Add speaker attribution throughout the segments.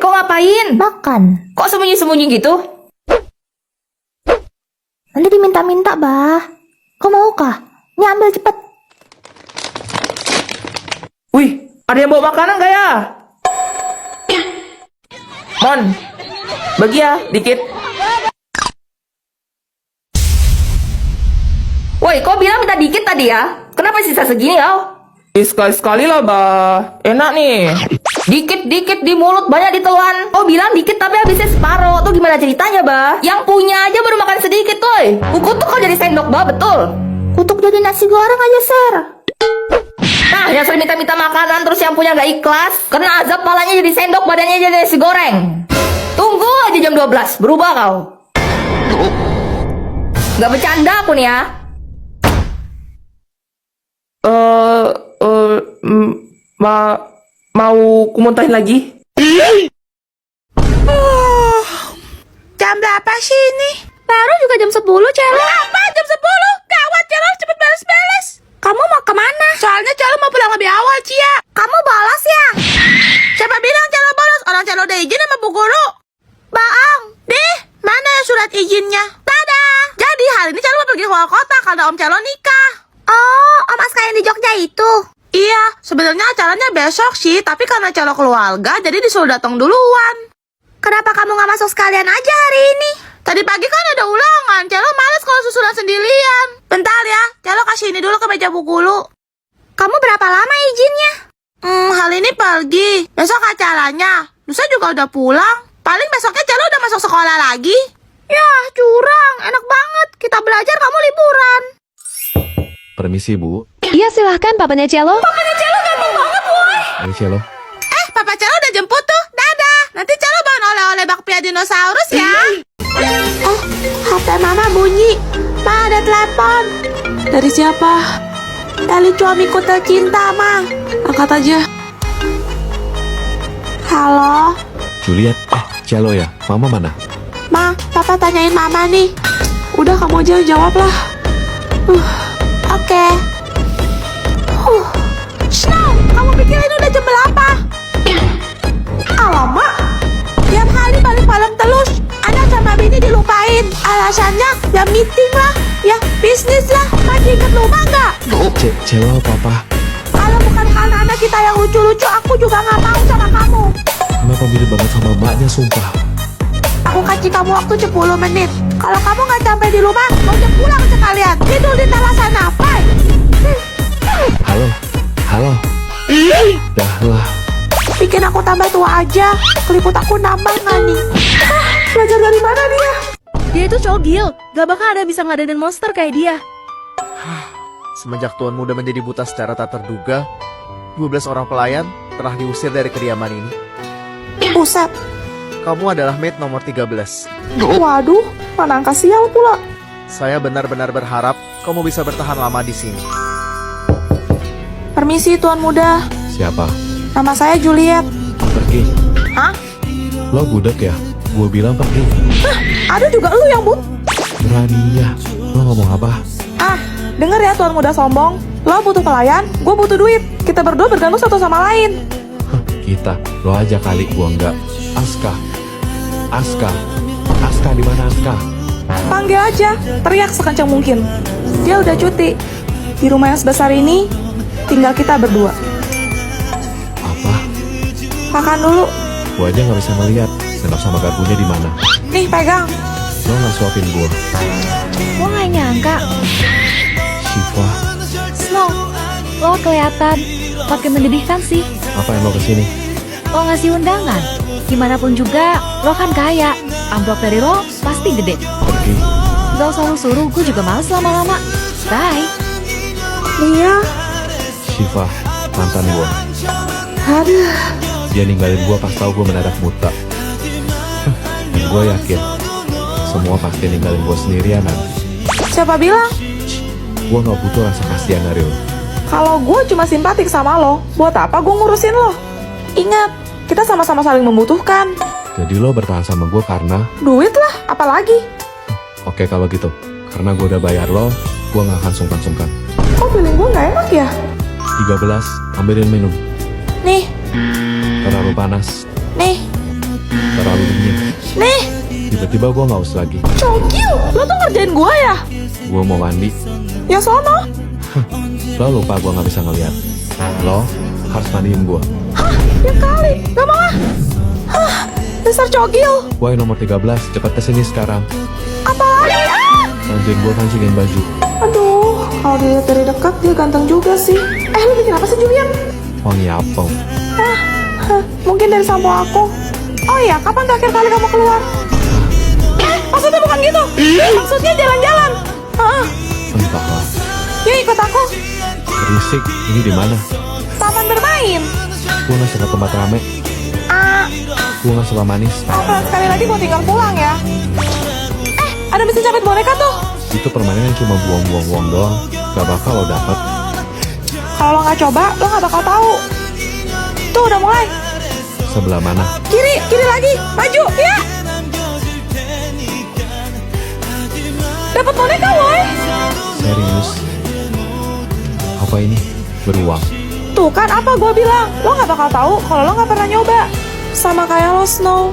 Speaker 1: kok ngapain?
Speaker 2: Makan.
Speaker 1: Kok sembunyi-sembunyi gitu?
Speaker 2: Nanti diminta-minta, Bah. Kau mau kah? Ini ambil cepet.
Speaker 1: Wih, ada yang bawa makanan gak ya? Mon, bagi ya, dikit. Woi, kau bilang minta dikit tadi ya? Kenapa sisa segini ya? Sekali-sekali lah, Bah. Enak nih. Dikit-dikit di mulut, banyak ditelan. Kau bilang dikit tapi habisnya separuh. Tuh gimana ceritanya, Bah? Yang punya aja baru makan sedikit, toy. Kukutuk kau jadi sendok, Bah, betul.
Speaker 2: Kutuk jadi nasi goreng aja, Ser.
Speaker 1: Nah, yang sering minta-minta makanan terus yang punya gak ikhlas, kena azab palanya jadi sendok, badannya jadi nasi goreng. Tunggu aja jam 12, berubah kau. Gak bercanda aku nih ya. Mau kumuntahin lagi?
Speaker 3: Jam berapa sih ini? Baru juga jam 10, Celo. Apa jam 10? Gawat, Celo, cepet beres-beres. Kamu mau kemana? Soalnya Celo mau pulang lebih awal, Cia. Kamu bolos ya? Siapa bilang Celo bolos? Orang Celo udah izin sama Bu Guru. Baang, deh, mana ya surat izinnya? Dadah. Jadi hari ini Celo mau pergi keluar kota karena Om Celo nikah. Oh, Om Aska yang di Jogja itu? Iya, sebenarnya acaranya besok sih, tapi karena Celo keluarga, jadi disuruh datang duluan. Kenapa kamu gak masuk sekalian aja hari ini? Tadi pagi kan ada ulangan, Celo males kalau susulan sendirian. Bentar ya, Celo kasih ini dulu ke meja Bu Guru. Kamu berapa lama izinnya? Hari ini pergi, besok acaranya. Lusa juga udah pulang. Paling besoknya Celo udah masuk sekolah lagi. Yah, curang, enak banget. Kita belajar, kamu liburan.
Speaker 4: Permisi, Bu.
Speaker 5: Iya, silahkan papanya Celo.
Speaker 3: Papanya Celo ganteng banget, boy.
Speaker 4: Ini Celo.
Speaker 3: Papa Celo udah jemput tuh, dadah. Nanti Celo bawain oleh-oleh bakpia dinosaurus ya. Oh, HP Mama bunyi. Ma, ada telepon. Dari siapa? Dari suamiku tercinta, Ma. Angkat aja. Halo?
Speaker 4: Juliet, Celo ya? Mama mana?
Speaker 3: Ma, Papa tanyain Mama nih. Udah, kamu aja jawab lah. Oke. Snow, kamu pikir ini udah jam berapa? Alamak, tiap hari balik malam terus. Anak sama bini dilupain. Alasannya ya meeting lah, ya bisnis lah. Masih inget rumah nggak?
Speaker 4: Celo, Papa.
Speaker 3: Kalau bukan karena anak kita yang lucu-lucu, aku juga nggak mau sama kamu.
Speaker 4: Kenapa mirip banget sama mbaknya, sumpah.
Speaker 3: Aku kasih kamu waktu 10 menit. Kalau kamu nggak sampai di rumah, mau pulang sekalian. Tidur di teras sana, bye.
Speaker 4: Halo. Dah lah.
Speaker 3: Bikin aku tambah tua aja. Keriput aku nambah nggak nih? Belajar dari mana dia?
Speaker 5: Dia itu cowok gil. Gak bakal ada yang bisa ngeladenin monster kayak dia.
Speaker 6: Semenjak Tuan Muda menjadi buta secara tak terduga, 12 orang pelayan telah diusir dari kediaman ini.
Speaker 3: Buset.
Speaker 6: Kamu adalah maid nomor 13.
Speaker 3: Waduh, mana angka sial pula.
Speaker 6: Saya benar-benar berharap kamu bisa bertahan lama di sini.
Speaker 3: Permisi Tuan Muda.
Speaker 4: Siapa?
Speaker 3: Nama saya Juliet.
Speaker 4: Pergi.
Speaker 3: Hah?
Speaker 4: Lo budak ya? Gue bilang pergi.
Speaker 3: Ada juga lu yang
Speaker 4: Berani ya? Lo ngomong apa?
Speaker 3: Dengar ya Tuan Muda sombong. Lo butuh pelayan, gue butuh duit. Kita berdua bergantung satu sama lain.
Speaker 4: Kita. Lo aja kali, gue enggak. Aska di mana Aska?
Speaker 3: Panggil aja, teriak sekencang mungkin. Dia udah cuti. Di rumah yang sebesar ini, tinggal kita berdua.
Speaker 4: Apa?
Speaker 3: Makan dulu.
Speaker 4: Gue aja nggak bisa melihat sendok sama garpunya di mana.
Speaker 3: Nih, pegang.
Speaker 4: Lo nggak suapin gue.
Speaker 5: Gue gak nyangka.
Speaker 4: Shiva,
Speaker 5: Snow, lo kelihatan makin menyedihkan sih.
Speaker 4: apa yang lo kesini?
Speaker 5: Lo ngasih undangan. Gimana pun juga, lo kan kaya. Amplop dari lo pasti gede.
Speaker 4: Pergi.
Speaker 5: Gak usah lo suruh, gue juga males lama-lama. Bye.
Speaker 3: Iya.
Speaker 4: Shiva, mantan gue.
Speaker 3: Aduh.
Speaker 4: Dia ninggalin gue pas tahu gue mendadak buta. Dan gue yakin semua pasti ninggalin gue sendirian nanti.
Speaker 3: Siapa bilang?
Speaker 4: Gue gak butuh rasa kasihan dari lo.
Speaker 3: Kalau gue cuma simpatik sama lo, buat apa gue ngurusin lo? Ingat, kita sama-sama saling membutuhkan.
Speaker 4: Jadi lo bertahan sama gue karena...
Speaker 3: Duit lah, apalagi.
Speaker 4: Oke kalau gitu, karena gue udah bayar lo, gue gak akan sungkan-sungkan.
Speaker 3: Kok feeling gue gak enak ya?
Speaker 4: 13, ambilin minum.
Speaker 3: Nih,
Speaker 4: Terlalu panas.
Speaker 3: nih.
Speaker 4: Terlalu dingin.
Speaker 3: Nih,
Speaker 4: Tiba-tiba gue ngaus lagi.
Speaker 3: Cogil, lo tuh ngerjain gua ya?
Speaker 4: Gue mau mandi.
Speaker 3: Ya sono.
Speaker 4: Lo lupa gue gak bisa ngeliat. Lo harus mandiin gue.
Speaker 3: Hah, ya kali, gak mau ah. Hah, dasar Cogil.
Speaker 4: Woi nomor 13, cepet kesini sekarang.
Speaker 3: Apalagi ah?
Speaker 4: Bantuin gue kancingin baju.
Speaker 3: Aduh, kalau dilihat dari dekat dia ganteng juga sih. Lu bikin apa sih Julian?
Speaker 4: Wangi apel.
Speaker 3: Mungkin dari sampo aku. Oh iya, kapan terakhir kali kamu keluar? Maksudnya bukan gitu. Maksudnya jalan-jalan.
Speaker 4: Entahlah.
Speaker 3: Yuk ikut aku.
Speaker 4: Berisik, ini di mana?
Speaker 3: Taman bermain.
Speaker 4: Gue gak suka tempat rame. Gue gak suka manis.
Speaker 3: Sekali lagi mau tinggal pulang ya. Ada mesin capit boneka tuh.
Speaker 4: Itu permainan yang cuma buang-buang doang. Gak bakal lo dapet.
Speaker 3: Kalau lo nggak coba, lo nggak bakal tahu. Tuh udah mulai.
Speaker 4: Sebelah mana?
Speaker 3: Kiri lagi, maju, ya. Dapat boneka, woy.
Speaker 4: Serius? Apa ini? Beruang?
Speaker 3: Tuh kan apa gue bilang, lo nggak bakal tahu kalau lo nggak pernah nyoba. Sama kayak lo Snow,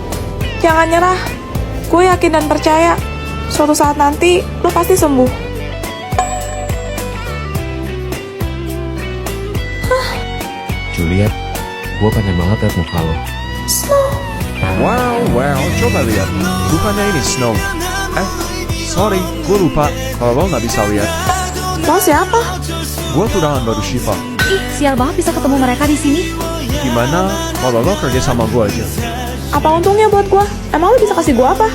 Speaker 3: jangan nyerah. Gue yakin dan percaya, suatu saat nanti lo pasti sembuh.
Speaker 4: Juliet, gue pengen banget liat muka lo.
Speaker 7: Wow, coba lihat. Bukannya ini Snow. Sorry, gue lupa kalau lo nggak bisa lihat.
Speaker 3: Lo siapa?
Speaker 7: Gue tunangan baru Shiva.
Speaker 5: Ih, sial banget bisa ketemu mereka di sini.
Speaker 7: Gimana kalau lo kerja sama gue aja?
Speaker 3: Apa untungnya buat gue? Emang lo bisa kasih gue apa?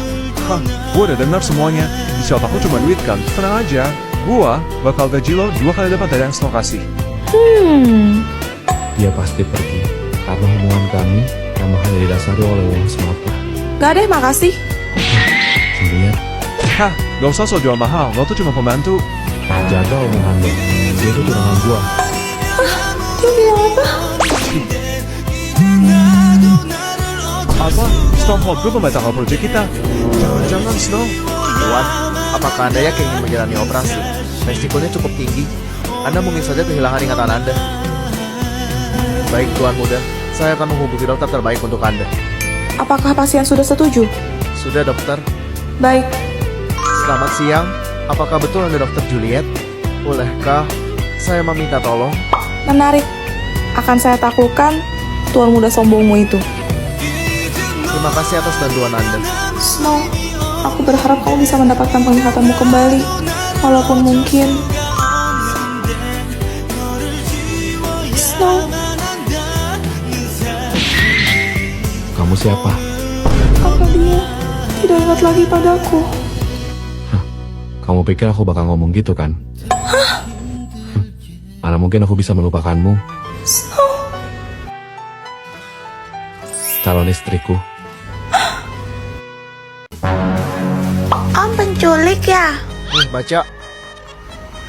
Speaker 7: Hah, gue udah dengar semuanya. Di shop aku cuma duit kan. Tenang aja, gue bakal gaji lo 2 kali lipat dari yang Snow kasih.
Speaker 4: Dia pasti pergi karena hubungan kami memang hanya didasari oleh uang semata.
Speaker 3: Gak deh, makasih.
Speaker 4: Juliet,
Speaker 7: Hah, gak usah so jual mahal. Lo tuh cuma pembantu.
Speaker 4: jaga omongan lo. Dia itu tunangan gue.
Speaker 3: Dia bilang apa?
Speaker 7: Apa? Stronghold gue membatalkan proyek kita. Jangan Snow.
Speaker 6: Tuan, apakah Anda yakin ingin menjalani operasi? Resikonya cukup tinggi. Anda mungkin saja kehilangan ingatan Anda. Baik Tuan Muda, saya akan menghubungi dokter terbaik untuk Anda.
Speaker 3: Apakah pasien sudah setuju?
Speaker 6: Sudah dokter.
Speaker 3: Baik.
Speaker 6: Selamat siang. Apakah betul Anda dokter Juliet? Bolehkah saya meminta tolong?
Speaker 3: Menarik. Akan saya taklukkan tuan muda sombongmu itu.
Speaker 6: Terima kasih atas bantuan Anda.
Speaker 3: Snow, aku berharap kamu bisa mendapatkan penglihatanmu kembali. Walaupun mungkin... Snow,
Speaker 4: Kamu siapa?
Speaker 3: apa dia tidak ingat lagi padaku?
Speaker 4: Kamu pikir aku bakal ngomong gitu kan? Mana mungkin aku bisa melupakanmu?
Speaker 3: Snow,
Speaker 4: Calon istriku.
Speaker 2: Om penculik ya?
Speaker 6: Baca.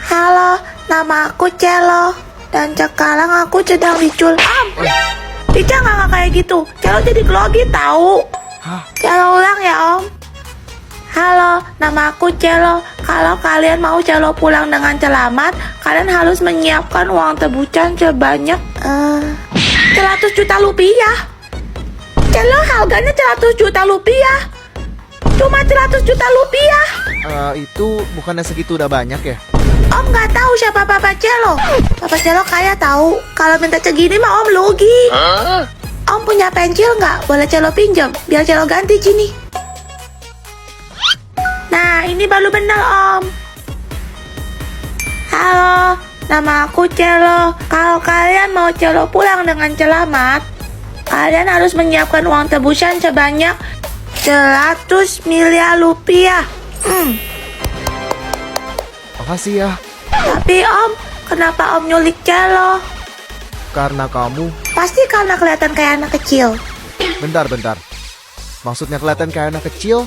Speaker 2: Halo, nama aku Celo. Dan sekarang aku sedang diculik. Tidak nggak kayak gitu. Celo jadi grogi tahu. Celo ulang ya Om. Halo, nama aku Celo. Kalau kalian mau Celo pulang dengan selamat, kalian harus menyiapkan uang tebusan sebanyak 100 juta rupiah. Celo harganya 100 juta rupiah. Cuma 100 juta rupiah.
Speaker 6: Itu bukannya segitu udah banyak ya?
Speaker 2: Om nggak tahu siapa Papa Celo. Papa Celo kaya tahu. Kalau minta segini mah Om rugi. Om punya pensil nggak? Boleh Celo pinjam, biar Celo ganti sini. Nah, ini baru benar Om. Halo, nama aku Celo. Kalau kalian mau Celo pulang dengan selamat, kalian harus menyiapkan uang tebusan sebanyak 100 miliar rupiah.
Speaker 6: Makasih ya.
Speaker 2: Tapi Om, kenapa Om nyulik Celo?
Speaker 6: Karena kamu.
Speaker 2: Pasti karena kelihatan kayak anak kecil.
Speaker 6: Bentar. Maksudnya kelihatan kayak anak kecil?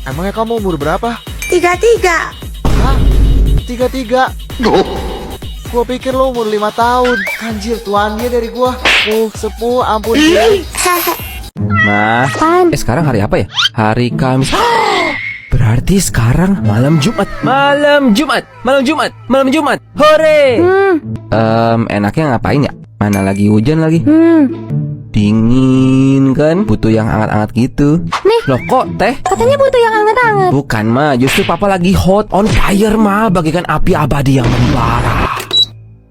Speaker 6: Emangnya kamu umur berapa?
Speaker 2: 33.
Speaker 6: Hah? 33? Gua pikir lo umur 5 tahun. Anjir, tuannya dari gua. Sepuh, ampun.
Speaker 8: Ma, sekarang hari apa ya? Hari Kamis. Berarti sekarang malam Jumat. Hore! Enaknya ngapain ya? Mana lagi hujan lagi? Dingin kan? Butuh yang hangat-hangat gitu.
Speaker 5: Nih.
Speaker 8: Loh kok teh?
Speaker 5: Katanya butuh yang hangat-hangat.
Speaker 8: Bukan ma, justru papa lagi hot on fire ma, bagaikan api abadi yang membara.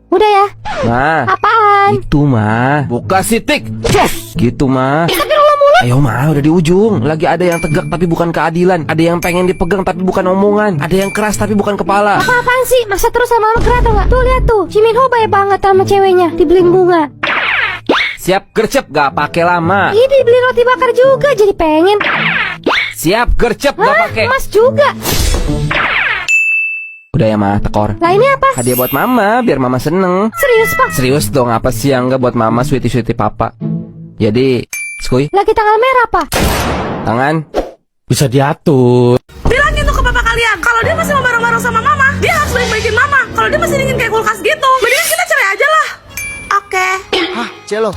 Speaker 5: Udah ya.
Speaker 8: Ma,
Speaker 5: Apaan?
Speaker 8: itu ma. Buka sitik. Cus. Gitu ma.
Speaker 5: Astagfirullah mulut.
Speaker 8: Ayo ma, udah di ujung. Lagi ada yang tegak tapi bukan keadilan. Ada yang pengen dipegang tapi bukan omongan. Ada yang keras tapi bukan kepala.
Speaker 5: Apa-apaan sih? Masa terus sama lama atau nggak? Tuh lihat tuh, Ji Min Ho baik banget sama ceweknya, dibeliin bunga.
Speaker 8: Siap gercep gak pakai lama.
Speaker 5: Ih, dibeli roti bakar juga, jadi pengen.
Speaker 8: Siap gercep gak
Speaker 5: Hah?
Speaker 8: pakai.
Speaker 5: Emas juga.
Speaker 8: Udah ya ma, tekor.
Speaker 5: Lah ini apa?
Speaker 8: Hadiah buat mama, biar mama seneng.
Speaker 5: Serius pak?
Speaker 8: Serius dong, apa sih yang enggak buat mama sweetie-sweetie papa. Jadi, skuy,
Speaker 5: Lagi tanggal merah pak?
Speaker 8: tangan.
Speaker 4: Bisa diatur.
Speaker 2: Bilangin tuh ke papa kalian, kalau dia masih mau bareng-bareng sama mama, dia harus baik-baikin mama. Kalau dia masih dingin kayak kulkas gitu, mendingan kita cerai aja lah. Oke,
Speaker 6: Hah, Celo?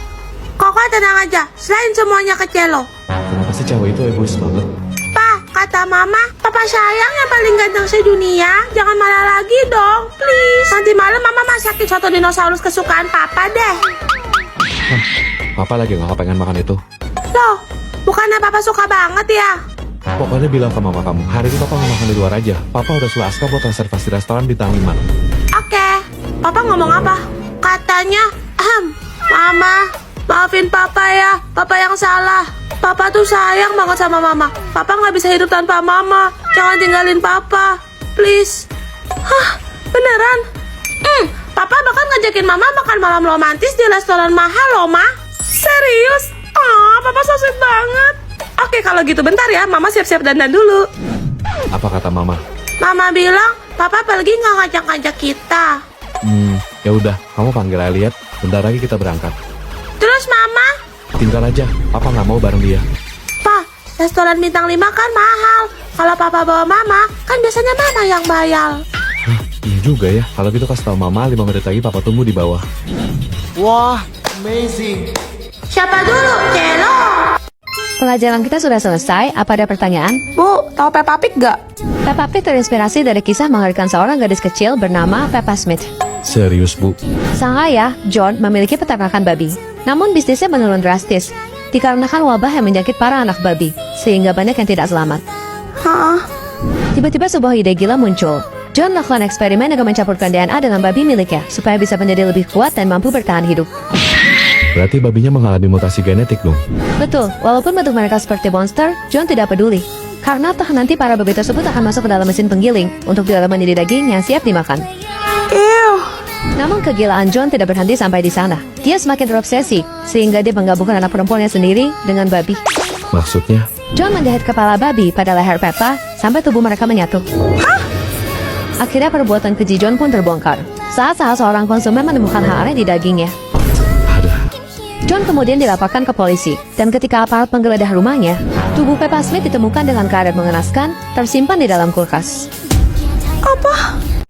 Speaker 2: Koko tenang aja, serahin semuanya ke Celo.
Speaker 4: Kenapa sih cewek itu egois banget?
Speaker 2: Pa, kata mama, papa sayang yang paling ganteng sedunia. Jangan marah lagi dong, please. Nanti malam mama masakin soto dinosaurus kesukaan papa deh.
Speaker 4: Papa lagi nggak pengen makan itu.
Speaker 2: Loh, bukannya papa suka banget ya?
Speaker 4: Pokoknya bilang ke mama kamu, hari ini papa mau makan di luar aja. Papa udah suruh Aska buat reservasi restoran bintang 5.
Speaker 2: Oke, papa ngomong apa? Katanya, mama, maafin papa ya, papa yang salah. Papa tuh sayang banget sama mama. Papa nggak bisa hidup tanpa mama. Jangan tinggalin papa, please. Hah, beneran? Papa bahkan ngajakin mama makan malam romantis di restoran mahal loh, ma. Serius? Oh, papa so sweet banget. Oke, kalau gitu bentar ya, mama siap-siap dandan dulu.
Speaker 4: Apa kata mama?
Speaker 2: Mama bilang, papa pergi nggak ngajak-ngajak kita.
Speaker 4: Ya udah, kamu panggil Elliot. Bentar lagi kita berangkat.
Speaker 2: Terus mama?
Speaker 4: Tinggal aja, papa nggak mau bareng dia.
Speaker 2: Pa, restoran bintang 5 kan mahal. Kalau papa bawa mama, kan biasanya mama yang bayar.
Speaker 4: Iya juga ya, kalau gitu kasih tau mama 5 menit lagi papa tunggu di bawah.
Speaker 6: Wah, amazing.
Speaker 2: Siapa dulu? Celo.
Speaker 5: Pelajaran kita sudah selesai. Apa ada pertanyaan?
Speaker 1: Bu, tahu Peppa Pig gak?
Speaker 5: Peppa Pig terinspirasi dari kisah menghadirkan seorang gadis kecil bernama Peppa Smith.
Speaker 4: Serius bu?
Speaker 5: Sang ayah, John, memiliki peternakan babi. Namun bisnisnya menurun drastis dikarenakan wabah yang menjangkit para anak babi, sehingga banyak yang tidak selamat. Tiba-tiba sebuah ide gila muncul. John melakukan eksperimen dengan mencampurkan DNA dengan babi miliknya supaya bisa menjadi lebih kuat dan mampu bertahan hidup.
Speaker 4: Berarti babinya mengalami mutasi genetik dong?
Speaker 5: Betul, walaupun bentuk mereka seperti monster, John tidak peduli. Karena toh nanti para babi tersebut akan masuk ke dalam mesin penggiling untuk diolah menjadi daging yang siap dimakan. Namun kegilaan John tidak berhenti sampai di sana. Dia semakin terobsesi, sehingga dia menggabungkan anak perempuannya sendiri dengan babi.
Speaker 4: Maksudnya?
Speaker 5: John menjahit kepala babi pada leher Peppa sampai tubuh mereka menyatu. Akhirnya perbuatan keji John pun terbongkar saat salah seorang konsumen menemukan hal aneh di dagingnya. John kemudian dilaporkan ke polisi, dan ketika aparat menggeledah rumahnya, tubuh Peppa Smith ditemukan dengan keadaan mengenaskan, tersimpan di dalam kulkas.
Speaker 2: Apa?